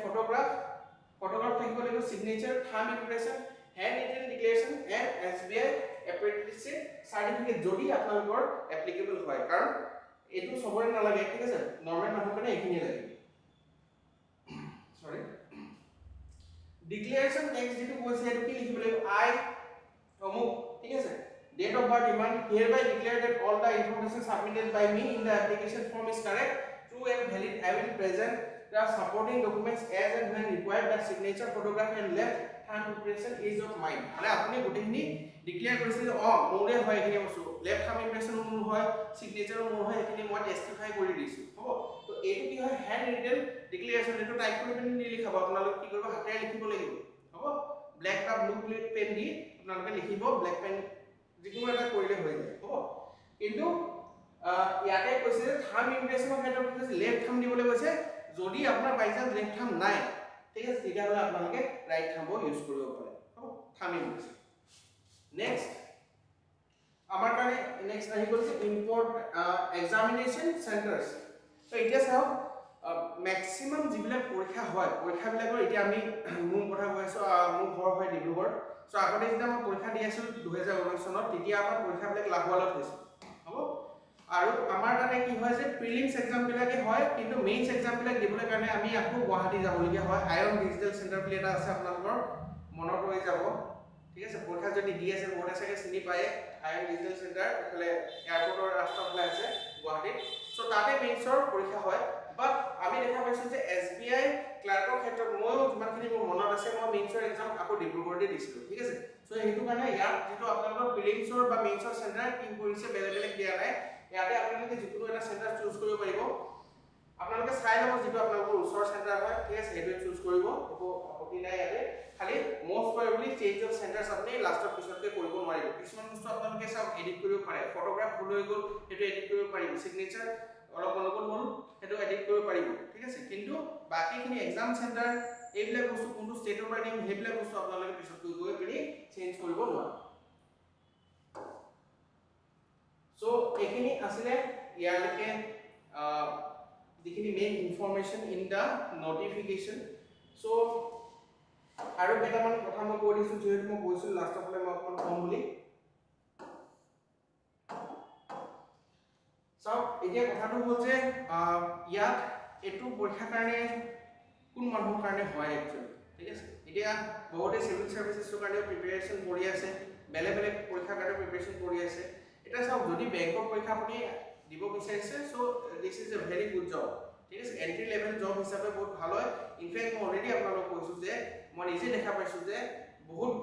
ফটোগ্ৰাফ থাকিব লাগিব signature thumb impression handwritten declaration and SBI apprenticeship certificate যদি আপোনালোকৰ এপ্লিকেবল হয় কাৰণ এটো সবৰে নালাগে ঠিক আছে নৰমাল মানুহ কাৰণে এইখিনি লাগে সৰি ডিক্লেৰেশন টেক্সট যেটো কৈছে এটো কি লিখিব লাগিব আই অমুক ঠিক আছে date of birth demand hereby declare that all the information submitted by me in the application form is correct true and valid I will present the supporting documents as and when required, the signature photograph and left hand impression is of mine. মানে আপুনি গোটেইখিনি ডিক্লেয়াৰ কৰিছে যে মোৰে হয় এখিনি বস্তু, লেফট হাম ইমপ্ৰেছন মোৰ হয়, সিগনেচাৰ মোৰ হয়, এখিনি মই টেষ্টিফাই কৰি দিছো হ'ব। তো এইটো কি হয় হ্যান্ড ৰিটেন ডিক্লেয়াৰেশ্যন, এইটো টাইপ কৰি পিনি নিলিখাব, আপোনালোক কি কৰিব হাতেৰে লিখিব লাগিব হ'ব। ব্ল্যাক বা ব্লু পেন দি আপোনালোকে লিখিব, ব্ল্যাক পেন যিকোনো এটা কৰিলে হৈ যায় হ'ব। কিন্তু ইয়াতে কৈছে যে থাম ইমপ্ৰেছনৰ ক্ষেত্ৰত কৈছে লেফট থাম দিবলৈ কৈছে, যদি আপোনাৰ বাই চান্স লেফট থাম নাই ঠিক আছে তেতিয়াহ'লে আপোনালোকে ৰাইট থাম্বো ইউজ কৰিব পাৰে হ'ব থাম ইমপ্ৰেছন। নেক্সট আমাৰ কাৰণে নেক্সট আহি গ'ল যে ইম্পৰ্ট এক্সামিনেশ্যন চেণ্টাৰ্ছ। তো এতিয়া চাওক মেক্সিমাম যিবিলাক পৰীক্ষা হয় পৰীক্ষাবিলাকৰ এতিয়া আমি মোৰ কথা কৈ আছোঁ, মোৰ ঘৰ হয় ডিব্ৰুগড়। চ' আগতে যেতিয়া মই পৰীক্ষা দি আছিলোঁ 2019 চনত, তেতিয়া আমাৰ পৰীক্ষাবিলাক লাহোৱালত হৈছিল হ'ব। আৰু আমাৰ কাৰণে কি হয় যে প্ৰিলিমছ এক্সামবিলাকে হয়, কিন্তু মেইনছ এক্সামবিলাক দিবলৈ কাৰণে আমি আকৌ গুৱাহাটী যাবলগীয়া হয়। আয়ন ডিজিটেল চেণ্টাৰ বুলি এটা আছে, আপোনালোকৰ মনত ৰৈ যাব ঠিক আছে। পৰীক্ষা যদি দি আছে বহুতে চাগে চিনি পায় আয়ন ডিজিটেল চেণ্টাৰ, এইফালে এয়াৰপৰ্টৰ ৰাস্তাফালে আছে গুৱাহাটীত। চ' তাতে মেইনছৰ পৰীক্ষা হয়। বাট আমি দেখা পাইছোঁ যে SBI ক্লাৰ্কৰ ক্ষেত্ৰত ময়ো যিমানখিনি মোৰ মনত আছে মই মেইনছৰ এক্সাম আকৌ ডিব্ৰুগড়তে দিছিলোঁ ঠিক আছে। চ' সেইটো কাৰণে ইয়াত যিটো আপোনালোকৰ প্ৰিলিমছৰ বা মেইনছৰ চেণ্টাৰ কি কৰিছে বেলেগ বেলেগ দিয়া নাই, ইয়াতে আপোনালোকে যিকোনো এটা চেণ্টাৰ চুজ কৰিব পাৰিব। আপোনালোকে চাই ল'ব যিটো আপোনালোকৰ ওচৰৰ চেণ্টাৰ হয় ঠিক আছে, সেইটোৱে চুজ কৰিব, একো আপত্তি নাই ইয়াতে। খালি most probably change of centres আপুনি লাষ্টৰ পিছতকৈ কৰিব নোৱাৰিব। কিছুমান বস্তু আপোনালোকে চাওক এডিট কৰিব পাৰে, ফটোগ্ৰাফ ভুল হৈ গ'ল সেইটো এডিট কৰিব পাৰিব, চিগনেচাৰ অলপ অনুকূল হ'ল সেইটো এডিট কৰিব পাৰিব ঠিক আছে। কিন্তু বাকীখিনি এক্সাম চেণ্টাৰ এইবিলাক বস্তু কোনটো ষ্টেটৰ পৰা দিম সেইবিলাক বস্তু আপোনালোকে পিছতকৈ গৈ পিনি চেঞ্জ কৰিব নোৱাৰে। চ' এইখিনি আছিলে ইয়ালৈকে যিখিনি main information in the notification. So' আৰু কেইটামান কথা মই কৈ দিছোঁ, যিহেতু মই কৈছিলোঁ লাষ্টৰ ফালে মই অকণমান কম বুলি। চাওক এতিয়া কথাটো হ'ল যে ইয়াত এইটো পৰীক্ষাৰ কাৰণে কোন মানুহৰ কাৰণে হয় একচুৱেলি ঠিক আছে। এতিয়া বহুতে চিভিল চাৰ্ভিচেছৰ কাৰণে প্ৰিপেৰেশ্যন কৰি আছে, বেলেগ বেলেগ পৰীক্ষাৰ কাৰণে প্ৰিপেৰেশ্যন কৰি আছে। এটা চাওক যদি বেংকৰ পৰীক্ষা আপুনি দিব বিচাৰিছে, so' this is a very good job ঠিক আছে, এণ্ট্ৰি লেভেল জব হিচাপে বহুত ভাল হয়। ইনফেক্ট মই অলৰেডি আপোনালোকক কৈছোঁ যে মই নিজে দেখা পাইছোঁ যে বহুত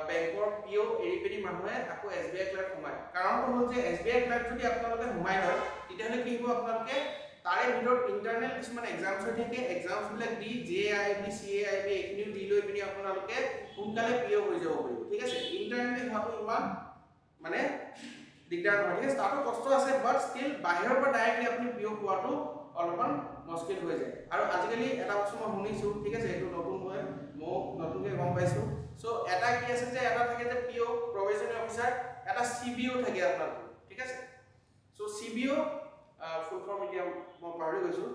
বেংকৰ পিঅ' এৰি পিনি মানুহে আকৌ SBI ক্লাৰ্ক সোমায়। কাৰণটো হ'ল যে SBI ক্লাৰ্ক যদি আপোনালোকে সোমাই লয় তেতিয়াহ'লে কি হ'ব, আপোনালোকে তাৰে ভিতৰত ইণ্টাৰনেল কিছুমান এক্সামছ হৈ থাকে, এক্সামছবিলাক দি JIIB CAIB এইখিনিও দি লৈ পিনি আপোনালোকে সোনকালে পিঅ' হৈ যাব পাৰিব ঠিক আছে। ইণ্টাৰনেলি হোৱাটো ইমান মানে দিগদাৰ নহয় ঠিক আছে, তাতো কষ্ট আছে, বাট ষ্টিল বাহিৰৰ পৰা ডাইৰেক্টলি আপুনি পিঅ' পোৱাটো অলপমান মুস্কিল হৈ যায়। আৰু আজিকালি এটা বস্তু মই শুনিছোঁ ঠিক আছে, এইটো নতুন হয় মই নতুনকৈ গম পাইছোঁ। চ' এটা কি আছে যে এটা থাকে যে পিঅ' প্ৰভিজনাৰী অফিচাৰ, এটা CBO থাকে আপোনালোকৰ ঠিক আছে। চ' CBO ফুল ফৰ্ম এতিয়া মই পাহৰি গৈছোঁ।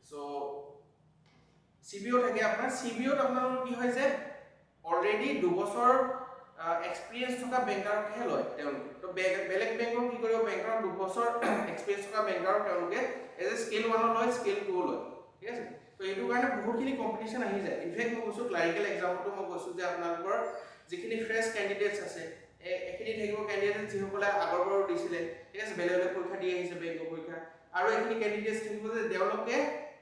চ' CBO থাকে আপোনাৰ, CBOত আপোনালোকৰ কি হয় যে অলৰেডি 2 বছৰ এক্সপিৰিয়েঞ্চ থকা বেংকাৰকহে লয় তেওঁলোকে। তো বেলেগ বেংকৰ কি কৰিব, বেংকৰ 2 বছৰ এক্সপিৰিয়েঞ্চ থকা বেংকাৰক তেওঁলোকে এজ এ স্কেল 1 লয়, স্কেল 2 লয় ঠিক আছে। তো এইটো কাৰণে বহুতখিনি কম্পিটিশ্যন আহি যায়। ইনফেক্ট মই কৈছোঁ ক্লাৰিকেল এক্সামতো মই কৈছোঁ যে আপোনালোকৰ যিখিনি ফ্ৰেছ কেণ্ডিডেটছ আছে এইখিনি থাকিব কেণ্ডিডেট যিসকলে আগৰবাৰো দিছিলে ঠিক আছে, বেলেগ বেলেগ পৰীক্ষা দি আহিছে বেংকৰ পৰীক্ষা, আৰু এইখিনি কেণ্ডিডেটছ থাকিব যে তেওঁলোকে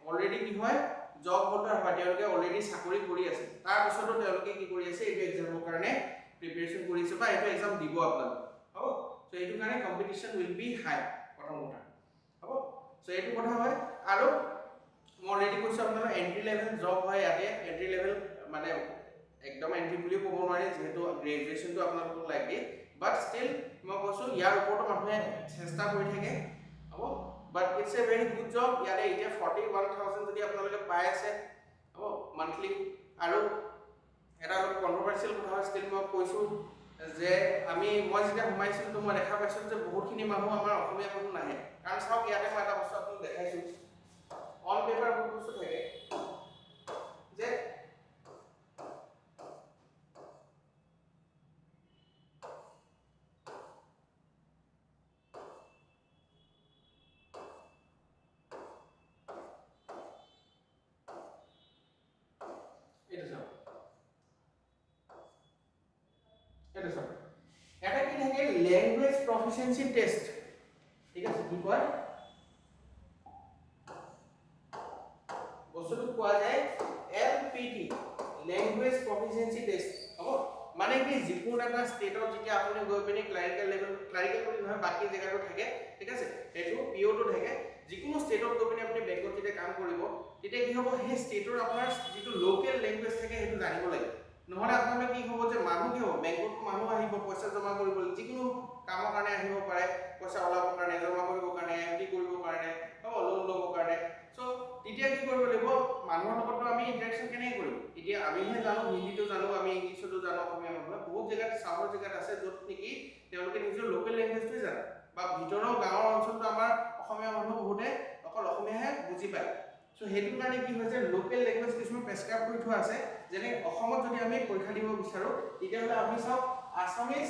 অলৰেডি কি হয় জব হোল্ডাৰ হয়, তেওঁলোকে অলৰেডি চাকৰি কৰি আছে, তাৰপিছতো তেওঁলোকে কি কৰি আছে এইটো এক্সামৰ কাৰণে প্ৰিপেৰেশ্যন কৰিছে বা এইটো এক্সাম দিব আপোনালোকে হ'ব। চ' এইটো কাৰণে কম্পিটিশ্যন উইল বি হাই প্ৰথম কথা হ'ব। চ' এইটো কথা হয়। আৰু মই অলৰেডি কৈছোঁ আপোনালোকৰ এণ্ট্ৰি লেভেল জব হয় ইয়াতে, এণ্ট্ৰি লেভেল মানে একদম এণ্ট্ৰি বুলিও ক'ব নোৱাৰি যিহেতু গ্ৰেজুৱেশ্যনটো আপোনালোকক লাগে, বাট ষ্টিল মই কৈছোঁ ইয়াৰ ওপৰতো মানুহে চেষ্টা কৰি থাকে হ'ব। But it's a very good job. ইয়াতে এতিয়া 41,000 যদি আপোনালোকে পাই আছে হ'ব মান্থলি। আৰু এটা অলপ কণ্ট্ৰভাৰ্চিয়েল কথা হয়, ষ্টিল মই কৈছোঁ যে মই যেতিয়া সোমাইছিলোঁ তো মই দেখা পাইছিলোঁ যে বহুতখিনি মানুহ আমাৰ অসমীয়া মানুহ নাহে। কাৰণ চাওক ইয়াতে মই এটা বস্তু আপোনাক দেখাইছোঁ, অন পেপাৰ বহুত বস্তু থাকে যে এটা কি থাকে ল্যাঙ্গুয়েজ প্রফিসিয়েন্সি টেস্ট ঠিক আছে। কি কয় বস্তুটো মানে কি যিকোনো এটা ষ্টেটত যেতিয়া আপুনি গৈ পিনি ক্লাৰিকেল লেভেল ক্লাৰিকেল বুলি নহয় বাকি জেগাটো থাকে ঠিক আছে সেইটো পিওটো থাকে যিকোনো ষ্টেটত গৈ পিনি আপুনি বেংকত যেতিয়া কাম কৰিব তেতিয়া কি হ'ব সেই ষ্টেটৰ আপোনাৰ যিটো লোকেল লেংগুৱেজ থাকে সেইটো জানিব লাগে নহলে আপোনালোকে কি হ'ব যে মানুহ কি হ'ব বেংকত মানুহ আহিব পইচা জমা কৰিবলৈ যিকোনো কামৰ কাৰণে আহিব পাৰে পইচা ওলাবৰ কাৰণে জমা কৰিবৰ কাৰণে এমটি কৰিবৰ কাৰণে হ'ব লোন ল'বৰ কাৰণে সো তেতিয়া কি কৰিব লাগিব মানুহৰ লগতটো আমি ইন্টাৰেকচন কেনেকৈ কৰিম এতিয়া আমিহে জানো হিন্দীটো জানো আমি ইংলিছতো জানো অসমীয়া মানুহে বহুত জেগাত চাউৰ জেগাত আছে য'ত নেকি তেওঁলোকে নিজৰ লোকেল লেংগুৱেজটোৱে জানে বা ভিতৰৰ গাঁৱৰ অঞ্চলটো আমাৰ অসমীয়া মানুহ বহুতে অকল অসমীয়াহে বুজি পায় সো সেইটো কাৰণে কি হৈছে লোকেল লেংগুৱেজ কিছুমান প্ৰেছক্ৰাইব কৰি থোৱা আছে যেনে অসমত যদি আমি পৰীক্ষা দিব বিচাৰো তেতিয়াহ'লে আমি চাওক আছামিজ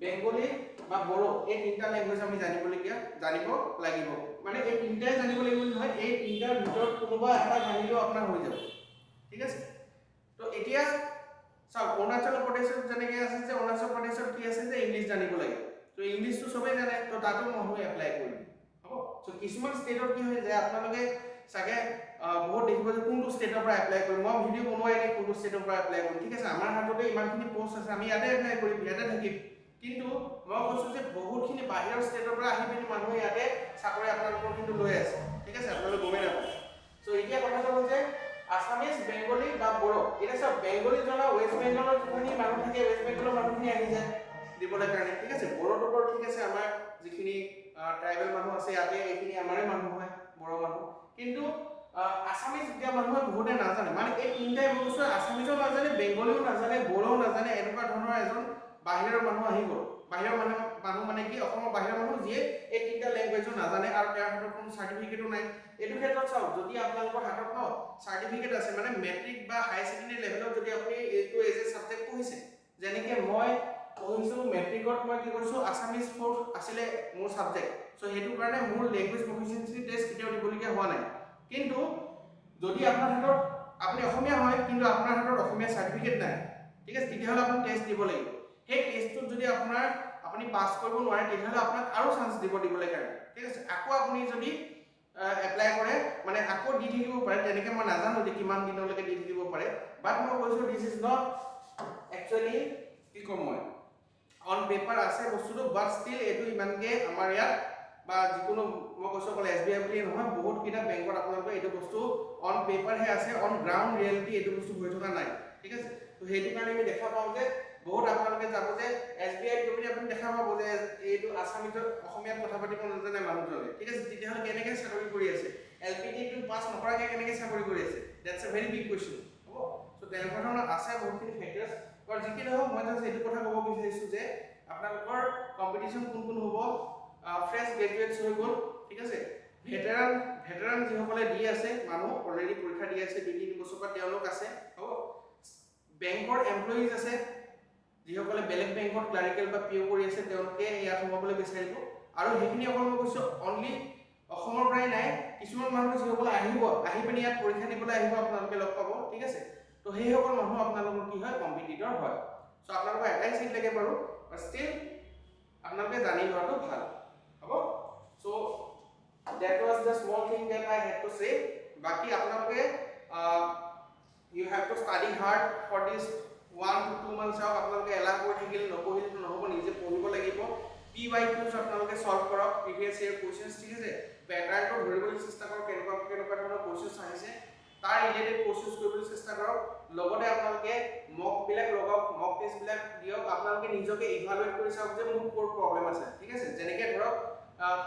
বেংগলী বা বড়ো এই তিনিটা লেংগুৱেজ আমি জানিব লাগিব মানে এই তিনিটাই জানিব লাগিব নহয় এই তিনিটাৰ ভিতৰত কোনোবা এটা জানিলেও আপোনাৰ হৈ যাব ঠিক আছে তো এতিয়া চাওক অৰুণাচল প্ৰদেশত যেনেকৈ আছে যে অৰুণাচল প্ৰদেশত কি আছে যে ইংলিছ জানিব লাগে তো ইংলিছটো সবেই জানে তো তাতো মানুহে এপ্লাই কৰিব হ'ব সো কিছুমান ষ্টেটত কি হয় যে আপোনালোকে চাগে বহুত দেখিব যে কোনটো ষ্টেটৰ পৰা এপ্লাই কৰিম মই ভিডিঅ' বনোৱাই নাই কোনটো ষ্টেটৰ পৰা এপ্লাই কৰিম ঠিক আছে আমাৰ হাততে ইমানখিনি পোষ্ট আছে আমি ইয়াতে এপ্লাই কৰিম ইয়াতে থাকিম কিন্তু মই কৈছোঁ যে বহুতখিনি বাহিৰৰ ষ্টেটৰ পৰা আহি পিনি মানুহে ইয়াতে চাকৰি আপোনালোকৰ কিন্তু লৈ আছে ঠিক আছে আপোনালোকে গমেই নাপায় চ' এতিয়া কথাটো হ'ল যে আছামিজ বেংগলী বা বড়ো এতিয়া চাওক বেংগলী জনা ৱেষ্ট বেংগলৰ যিখিনি মানুহ থাকে ৱেষ্ট বেংগলৰ মানুহখিনি আহি যায় দিবলৈ কাৰণে ঠিক আছে বড়োটো বাৰু ঠিক আছে আমাৰ যিখিনি ট্ৰাইবেল মানুহ আছে ইয়াতে এইখিনি আমাৰে মানুহ হয় বড়ো মানুহ কিন্তু আছামিজ এতিয়া মানুহে বহুতে নাজানে মানে এই তিনিটাই বস্তু আছামিজো নাজানে বেংগলীও নাজানে বড়োও নাজানে এনেকুৱা ধৰণৰ এজন বাহিৰৰ মানুহ আহি গ'ল বাহিৰৰ মানুহ মানে কি অসমৰ বাহিৰৰ মানুহ যিয়ে এই তিনিটা লেংগুৱেজো নাজানে আৰু তেওঁৰ হাতত কোনো চাৰ্টিফিকেটো নাই এইটো ক্ষেত্ৰত চাওক যদি আপোনালোকৰ হাতত ন চাৰ্টিফিকেট আছে মানে মেট্ৰিক বা হাই ছেকেণ্ডেৰী লেভেলত যদি আপুনি এইটো এজ এ ছাবজেক্ট পঢ়িছে যেনেকৈ মই পঢ়িছোঁ মেট্ৰিকত মই কি কৰিছোঁ আছামিজ ফ'ৰ্থ আছিলে মোৰ ছাবজেক্ট চ' সেইটো কাৰণে মোৰ লেংগুৱেজ প্ৰফিচিয়েঞ্চি টেষ্ট কেতিয়াও দিবলগীয়া হোৱা নাই কিন্তু যদি আপোনাৰ হাতত আপুনি অসমীয়া হয় কিন্তু আপোনাৰ হাতত অসমীয়া চাৰ্টিফিকেট নাই ঠিক আছে তেতিয়াহ'লে আপুনি টেষ্ট দিব লাগিব সেই টেষ্টটোত যদি আপুনি পাছ কৰিব নোৱাৰে তেতিয়াহ'লে আপোনাক আৰু চান্স দিবলৈ কাৰণে ঠিক আছে আকৌ আপুনি যদি এপ্লাই কৰে মানে আকৌ দি থাকিব পাৰে তেনেকৈ মই নাজানো যে কিমান দিনলৈকে দি থাকিব পাৰে বাট মই কৈছোঁ দিছ ইজ নট একচুৱেলি কি ক'ম মই অন পেপাৰ আছে বস্তুটো বাট ষ্টিল এইটো ইমানকৈ আমাৰ ইয়াত বা যিকোনো মই কৈছোঁ অকল SBI বুলিয়ে নহয় বহুতকেইটা বেংকত আপোনালোকে এইটো বস্তু অন পেপাৰহে আছে অন গ্ৰাউণ্ড ৰিয়েলিটি এইটো বস্তু হৈ থকা নাই ঠিক আছে তো সেইটো কাৰণে আমি দেখা পাওঁ যে বহুত আপোনালোকে যাব যে SBI গৈ আপুনি দেখা পাব যে এইটো আছামিজত অসমীয়াত কথা পাতিব নাজানে মানুহজনে ঠিক আছে তেতিয়াহ'লে কেনেকৈ চাকৰি কৰি আছে LPTটো পাছ নকৰাকৈ কেনেকৈ চাকৰি কৰি আছে that's A very big question হ'ব চ' তেনেকুৱা ধৰণৰ আছে বহুতখিনি ফেক্টৰ্ছ আৰু যি কি নহওক মই জাষ্ট এইটো কথা ক'ব বিচাৰিছোঁ যে আপোনালোকৰ কম্পিটিশ্যন কোন হ'ব ফ্ৰেছ গ্ৰেজুৱেটছ হৈ গ'ল ঠিক আছে ভেটেৰান যিসকলে দি আছে মানুহ অলৰেডি পৰীক্ষা দি আছে 2-3 বছৰ পৰা তেওঁলোক আছে হ'ব বেংকৰ এমপ্লয়িজ আছে যিসকলে বেলেগ বেংকত ক্লাৰিকেল বা পিঅ' কৰি আছে তেওঁলোকে ইয়াত সোমাবলৈ বিচাৰিব আৰু সেইখিনি অকল মই কৈছোঁ অনলি অসমৰ পৰাই নাই কিছুমান মানুহ যিসকলে আহি পিনি ইয়াত পৰীক্ষা দিবলৈ আহিব আপোনালোকে লগ পাব ঠিক আছে তো সেইসকল মানুহ আপোনালোকৰ কি হয় কম্পিটিটৰ হয় চ' আপোনালোকৰ এটাই চিট লাগে বাৰু বাট ষ্টিল আপোনালোকে জানি লোৱাটো ভাল হ'ব চ' that was the small thing that I had to say বাকি আপোনালোকে you have to study hard for this 1 to 2 months out আপোনালোকে এলাহ কৰি থাকিলে নপঢ়িলে নহ'ব নিজে পঢ়িব লাগিব PYQs আপোনালোকে সলভ কৰক প্ৰিভিয়াছ ইয়াৰ কোৱেশ্চনছ ঠিক আছে পেটাৰ্নটো ধৰিবলৈ চেষ্টা কৰক কেনেকুৱা ধৰণৰ কোৱেশ্চনছ আহিছে তাৰ ৰিলেটেড কোৱেশ্চনছ কৰিবলৈ চেষ্টা কৰক লগতে আপোনালোকে মকবিলাক লগাওক মক টেষ্টবিলাক দিয়ক আপোনালোকে নিজকে ইভালুৱেট কৰি চাওক যে মোৰ ক'ৰ প্ৰব্লেম আছে ঠিক আছে যেনেকৈ ধৰক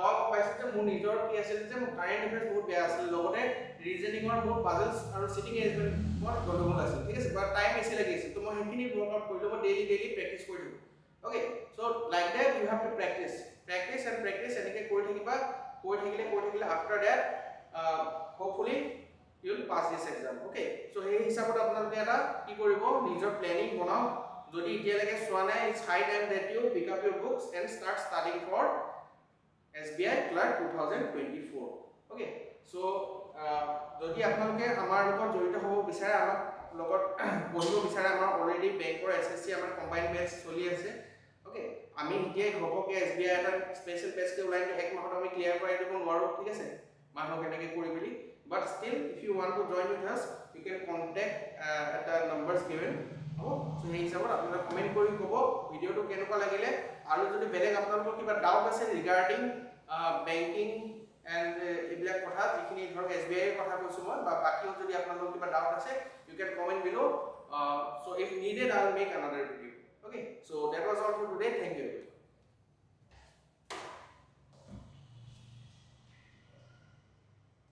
মই পাইছোঁ যে মোৰ নিজৰ কি আছিল যে মোৰ কাৰেণ্ট এফেয়াৰ্ছ বহুত বেয়া আছিল লগতে ৰিজনিঙৰ মোৰ পাজলছ আৰু চিটিং এৰেঞ্জমেণ্টত গণ্ডগোল আছিল ঠিক আছে বাট টাইম বেছি লাগি আছিল তো মই সেইখিনি ৱৰ্কআউট কৰিলোঁ মই ডেইলি প্ৰেক্টিছ কৰি দিওঁ okay so' like that you have to practice এনেকৈ কৰি থাকিলে after that hopefully you will pass this exam okay so' সেই হিচাপত আপোনালোকে এটা কি কৰিব নিজৰ প্লেনিং বনাওক যদি এতিয়ালৈকে চোৱা নাই it's high time that you pick up your books and start studying for SBI Clerk 2024 okay so যদি আপোনালোকে আমাৰ লগত জড়িত হ'ব বিচাৰে আমাৰ লগত পঢ়িব বিচাৰে আমাৰ অলৰেডি বেংকৰ SSC আমাৰ কম্বাইন বেচ চলি আছে okay আমি এতিয়াই ঘপকে SBI এটা স্পেচিয়েল বেচকে ওলাই এক মাহত আমি ক্লিয়াৰ কৰাই দিব নোৱাৰো ঠিক আছে মানুহ কেনেকৈ কৰি বুলি but still if you want to join with us you can contact at the numbers given হ'ব সো সেই হিচাপত আপোনালোকে কমেন্ট কৰি ক'ব ভিডিওটো কেনেকুৱা লাগিলে আৰু যদি বেলেগ আপোনালোকৰ কিবা ডাউট আছে ৰিগাৰ্ডিং বেংকিং এন্ড এইবিলাক কথা যিখিনি ধৰক SBI এৰ কথা কৈছো মই বা বাকিও যদি আপোনালোকৰ কিবা ডাউট আছে you can comment below so if needed I will make another video okay so that was all for today thank you